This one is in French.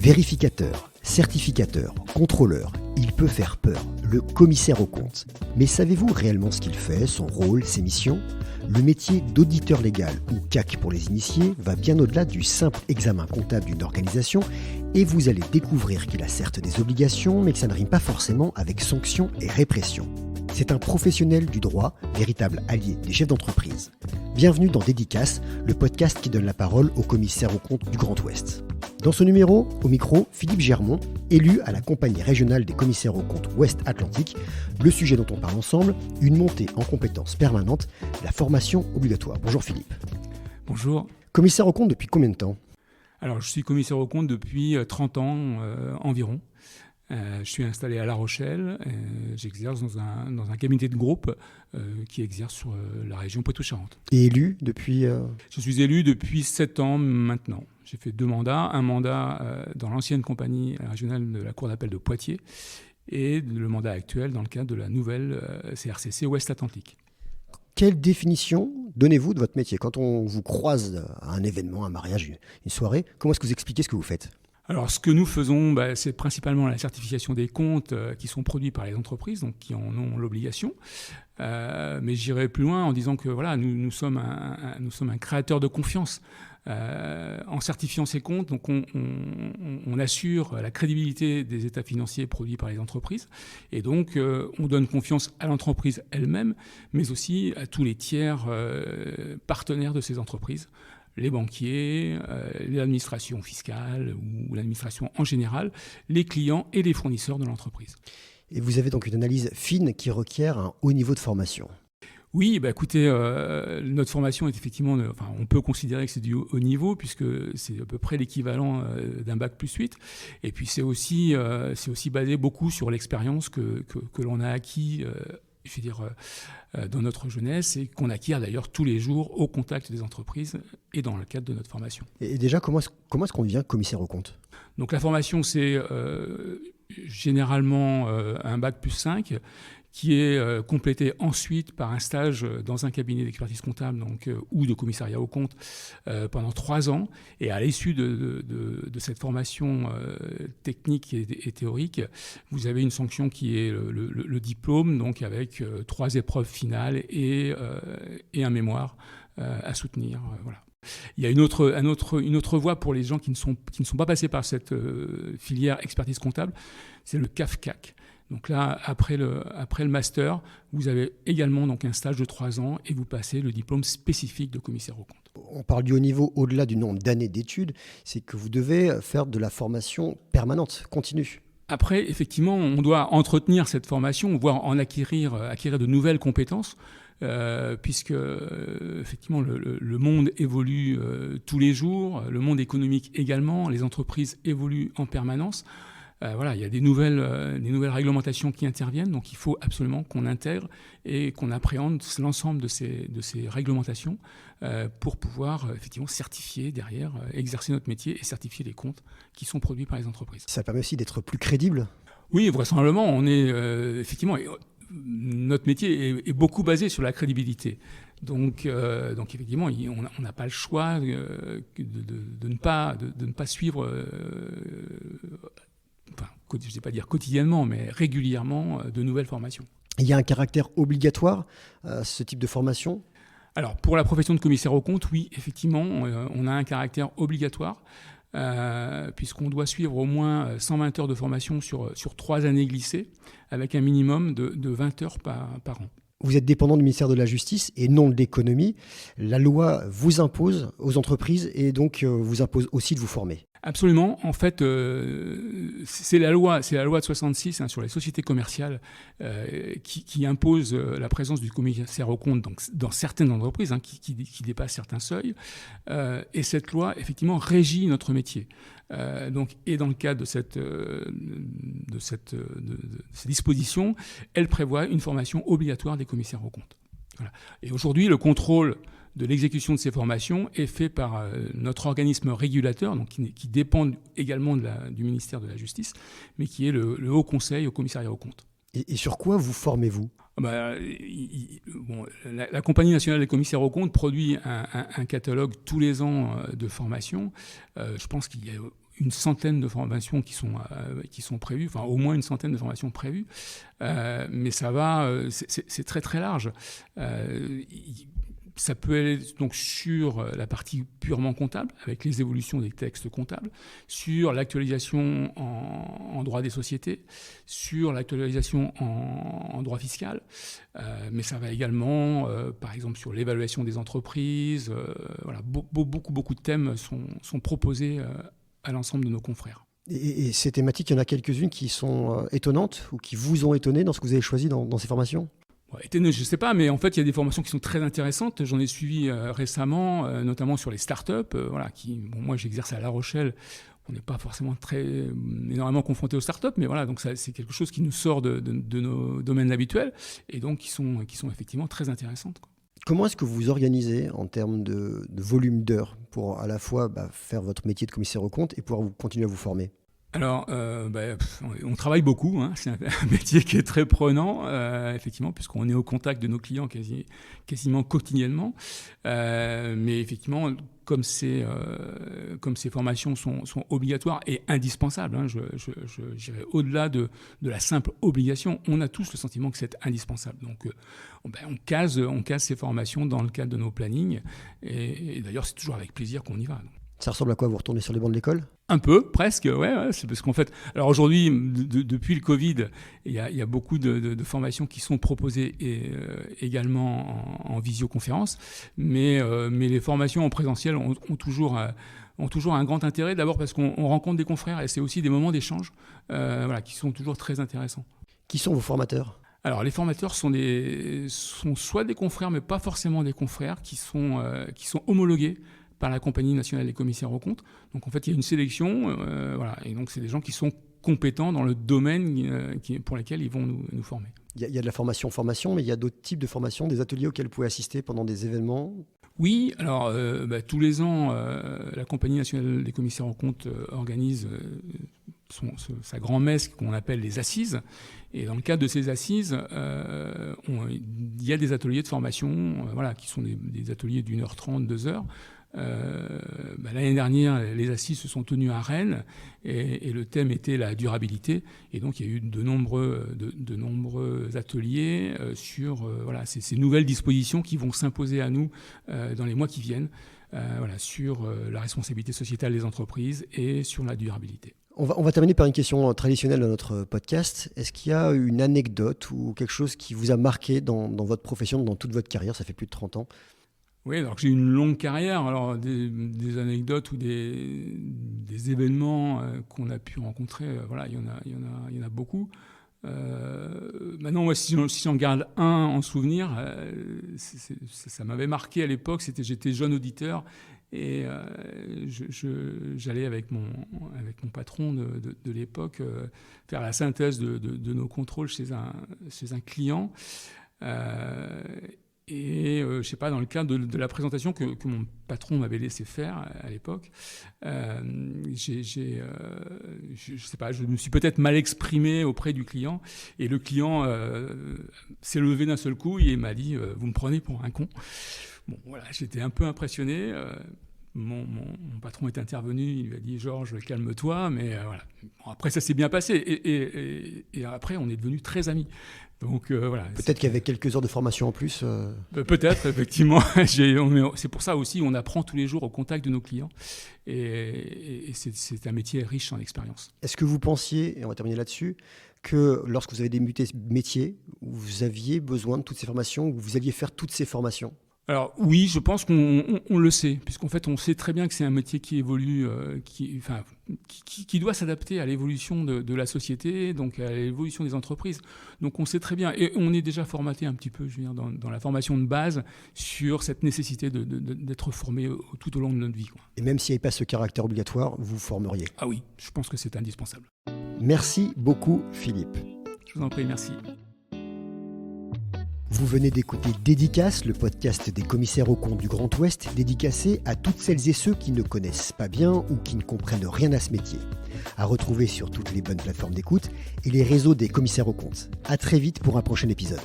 Vérificateur, certificateur, contrôleur, il peut faire peur, le commissaire aux comptes. Mais savez-vous réellement ce qu'il fait, son rôle, ses missions ? Le métier d'auditeur légal, ou CAC pour les initiés, va bien au-delà du simple examen comptable d'une organisation et vous allez découvrir qu'il a certes des obligations, mais que ça ne rime pas forcément avec sanctions et répression. C'est un professionnel du droit, véritable allié des chefs d'entreprise. Bienvenue dans Dédicace, le podcast qui donne la parole aux commissaires aux comptes du Grand Ouest. Dans ce numéro, au micro, Philippe Germont, élu à la compagnie régionale des commissaires aux comptes Ouest-Atlantique. Le sujet dont on parle ensemble, une montée en compétences permanente, la formation obligatoire. Bonjour Philippe. Bonjour. Commissaire aux comptes depuis combien de temps ? Alors, je suis commissaire aux comptes depuis 30 ans environ. Je suis installé à La Rochelle. J'exerce dans un cabinet de groupe qui exerce sur la région Poitou-Charentes. Et élu depuis Je suis élu depuis 7 ans maintenant. J'ai fait 2 mandats. Un mandat dans l'ancienne compagnie régionale de la Cour d'appel de Poitiers et le mandat actuel dans le cadre de la nouvelle CRCC Ouest-Atlantique. Quelle définition donnez-vous de votre métier ? Quand on vous croise à un événement, un mariage, une soirée, comment est-ce que vous expliquez ce que vous faites ? Alors, ce que nous faisons, c'est principalement la certification des comptes qui sont produits par les entreprises, donc qui en ont l'obligation. Mais j'irai plus loin en disant que voilà, nous sommes un créateur de confiance. En certifiant ces comptes, donc on assure la crédibilité des états financiers produits par les entreprises. Et donc, on donne confiance à l'entreprise elle-même, mais aussi à tous les tiers partenaires de ces entreprises. Les banquiers, l'administration fiscale ou l'administration en général, les clients et les fournisseurs de l'entreprise. Et vous avez donc une analyse fine qui requiert un haut niveau de formation. Oui, écoutez, notre formation est effectivement, on peut considérer que c'est du haut niveau puisque c'est à peu près l'équivalent d'un bac plus 8. Et puis c'est aussi basé beaucoup sur l'expérience que l'on a acquis dans notre jeunesse et qu'on acquiert d'ailleurs tous les jours au contact des entreprises et dans le cadre de notre formation. Et déjà, comment est-ce qu'on devient commissaire aux comptes ? Donc la formation, c'est généralement un bac plus 5 qui est complété ensuite par un stage dans un cabinet d'expertise comptable ou de commissariat aux comptes pendant 3 ans. Et à l'issue de cette formation technique et théorique, vous avez une sanction qui est le diplôme, donc avec 3 épreuves finales et un mémoire à soutenir. Voilà. Il y a une autre voie pour les gens qui ne sont pas passés par cette filière expertise comptable, c'est le CAF-CAC. Donc là, après le master, vous avez également donc un stage de 3 ans et vous passez le diplôme spécifique de commissaire aux comptes. On parle du haut niveau au-delà du nombre d'années d'études, c'est que vous devez faire de la formation permanente, continue. Après, effectivement, on doit entretenir cette formation, voire en acquérir de nouvelles compétences, puisque effectivement le monde évolue tous les jours, le monde économique également, les entreprises évoluent en permanence. Il y a des nouvelles réglementations qui interviennent, donc il faut absolument qu'on intègre et qu'on appréhende l'ensemble de ces réglementations pour pouvoir effectivement certifier derrière, exercer notre métier et certifier les comptes qui sont produits par les entreprises. Ça permet aussi d'être plus crédible ? Oui, vraisemblablement, on est effectivement... Notre métier est beaucoup basé sur la crédibilité. Donc effectivement, on n'a pas le choix de ne pas suivre... je ne vais pas dire quotidiennement, mais régulièrement, de nouvelles formations. Il y a un caractère obligatoire à ce type de formation ? Alors, pour la profession de commissaire aux comptes, oui, effectivement, on a un caractère obligatoire, puisqu'on doit suivre au moins 120 heures de formation sur 3 années glissées, avec un minimum de 20 heures par an. Vous êtes dépendant du ministère de la Justice et non de l'économie. La loi vous impose aux entreprises et donc vous impose aussi de vous former. Absolument. En fait, c'est la loi de 66 sur les sociétés commerciales qui impose la présence du commissaire aux comptes dans certaines entreprises qui dépassent certains seuils. Et cette loi, effectivement, régit notre métier. Et dans le cadre de ces dispositions, elle prévoit une formation obligatoire des commissaires aux comptes. Voilà. Et aujourd'hui, le contrôle de l'exécution de ces formations est fait par notre organisme régulateur, donc qui dépend également du ministère de la Justice, mais qui est le Haut Conseil au commissariat aux comptes. Et sur quoi vous formez-vous ? La Compagnie nationale des commissaires aux comptes produit un catalogue tous les ans de formation. Je pense qu'il y a une centaine de formations qui sont prévues, enfin au moins une centaine de formations prévues, mais ça va, c'est très très large. Ça peut aller donc sur la partie purement comptable, avec les évolutions des textes comptables, sur l'actualisation en droit des sociétés, sur l'actualisation en droit fiscal, mais ça va également, par exemple, sur l'évaluation des entreprises. Voilà, beaucoup de thèmes sont proposés à l'ensemble de nos confrères. Et ces thématiques, il y en a quelques-unes qui sont étonnantes ou qui vous ont étonné dans ce que vous avez choisi dans ces formations ? Je ne sais pas, mais en fait, il y a des formations qui sont très intéressantes. J'en ai suivi récemment, notamment sur les startups. Moi, j'exerce à La Rochelle. On n'est pas forcément énormément confronté aux startups, mais voilà, donc c'est quelque chose qui nous sort de nos domaines habituels et donc qui sont effectivement très intéressantes, quoi. Comment est-ce que vous vous organisez en termes de volume d'heures pour à la fois faire votre métier de commissaire aux comptes et pouvoir continuer à vous former ? Alors, on travaille beaucoup, hein. C'est un métier qui est très prenant, effectivement, puisqu'on est au contact de nos clients quasiment quotidiennement. Mais effectivement, comme ces formations sont obligatoires et indispensables, hein, j'irais au-delà de la simple obligation, on a tous le sentiment que c'est indispensable. Donc, on case ces formations dans le cadre de nos plannings. Et d'ailleurs, c'est toujours avec plaisir qu'on y va. Donc. Ça ressemble à quoi ? Vous retournez sur les bancs de l'école ? Un peu, presque, ouais. C'est parce qu'en fait, alors aujourd'hui, depuis le Covid, il y a beaucoup de formations qui sont proposées également en visioconférence, mais les formations en présentiel ont toujours un grand intérêt, d'abord parce qu'on rencontre des confrères et c'est aussi des moments d'échange qui sont toujours très intéressants. Qui sont vos formateurs ? Alors, les formateurs sont soit des confrères, mais pas forcément des confrères, qui sont homologués par la Compagnie nationale des commissaires aux comptes. Donc en fait, il y a une sélection, et donc c'est des gens qui sont compétents dans le domaine pour lesquels ils vont nous former. Il y a de la formation, mais il y a d'autres types de formations, des ateliers auxquels vous pouvez assister pendant des événements ? Oui, alors tous les ans, la Compagnie nationale des commissaires aux comptes organise sa grand-messe qu'on appelle les assises. Et dans le cadre de ces assises, il y a des ateliers de formation qui sont des ateliers d'1h30, 2h. L'année dernière, les assises se sont tenues à Rennes et le thème était la durabilité. Et donc, il y a eu de nombreux ateliers sur ces nouvelles dispositions qui vont s'imposer à nous dans les mois qui viennent, sur la responsabilité sociétale des entreprises et sur la durabilité. On va terminer par une question traditionnelle de notre podcast. Est-ce qu'il y a une anecdote ou quelque chose qui vous a marqué dans votre profession, dans toute votre carrière ? Ça fait plus de 30 ans. Oui, alors j'ai une longue carrière. Alors des anecdotes ou des événements qu'on a pu rencontrer, il y en a beaucoup. Maintenant, moi, si j'en garde un en souvenir, ça m'avait marqué à l'époque. J'étais jeune auditeur et j'allais avec mon patron de l'époque faire la synthèse de nos contrôles chez un client. Et je sais pas, dans le cadre de la présentation que mon patron m'avait laissé faire à l'époque, je sais pas, je me suis peut-être mal exprimé auprès du client et le client s'est levé d'un seul coup et m'a dit vous me prenez pour un con. Bon voilà, j'étais un peu impressionné. Mon patron est intervenu, il lui a dit Georges, calme-toi, mais voilà. Bon, après ça s'est bien passé et après on est devenus très amis. Donc voilà. Peut-être qu'il y avait quelques heures de formation en plus. Peut-être, effectivement. C'est pour ça aussi, on apprend tous les jours au contact de nos clients. Et c'est un métier riche en expérience. Est-ce que vous pensiez, et on va terminer là-dessus, que lorsque vous avez débuté ce métier, vous aviez besoin de toutes ces formations, ou vous alliez faire toutes ces formations ? Alors oui, je pense qu'on le sait, puisqu'en fait on sait très bien que c'est un métier qui évolue, qui doit s'adapter à l'évolution de la société, donc à l'évolution des entreprises. Donc on sait très bien, et on est déjà formaté un petit peu, je veux dire, dans la formation de base, sur cette nécessité d'être formé tout au long de notre vie, quoi. Et même s'il n'y avait pas ce caractère obligatoire, vous formeriez ? Ah oui, je pense que c'est indispensable. Merci beaucoup Philippe. Je vous en prie, merci. Vous venez d'écouter Dédicace, le podcast des commissaires aux comptes du Grand Ouest, dédicacé à toutes celles et ceux qui ne connaissent pas bien ou qui ne comprennent rien à ce métier. À retrouver sur toutes les bonnes plateformes d'écoute et les réseaux des commissaires aux comptes. À très vite pour un prochain épisode.